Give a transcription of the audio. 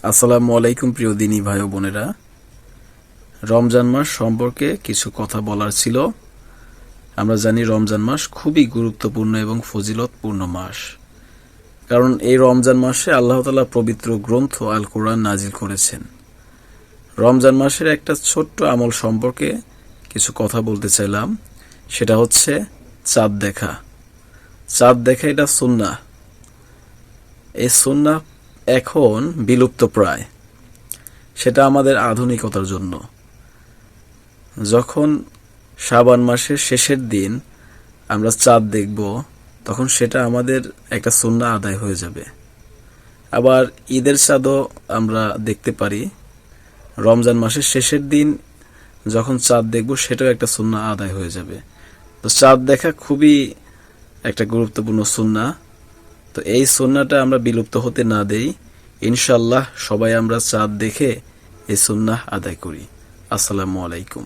আসসালামু আলাইকুম প্রিয় দিনী ভাই ও বোনেরা, রমজান মাস সম্পর্কে কিছু কথা বলার ছিল। আমরা জানি রমজান মাস খুবই গুরুত্বপূর্ণ এবং ফজিলতপূর্ণ মাস, কারণ এই রমজান মাসে আল্লাহ তাআলা পবিত্র গ্রন্থ আল কোরআন নাজিল করেছেন। রমজান মাসের একটা ছোট্ট আমল সম্পর্কে কিছু কথা বলতে চাইলাম, সেটা হচ্ছে চাঁদ দেখা। চাঁদ দেখা এটা সুন্নাহ। এই সুন্নাহ এখন বিলুপ্ত প্রায়, সেটা আমাদের আধুনিকতার জন্য। যখন শাবান মাসের শেষের দিন আমরা চাঁদ দেখব, তখন সেটা আমাদের একটা সুন্নাহ আদায় হয়ে যাবে। আবার ঈদের চাঁদও আমরা দেখতে পারি। রমজান মাসের শেষের দিন যখন চাঁদ দেখব, সেটাও একটা সুন্নাহ আদায় হয়ে যাবে। তো চাঁদ দেখা খুবই একটা গুরুত্বপূর্ণ সুন্নাহ। তো এই সুন্নাহটা আমরা বিলুপ্ত হতে না দেই। ইনশাআল্লাহ সবাই আমরা চাঁদ দেখে এই সুন্নাহ আদায় করি। আসসালামু আলাইকুম।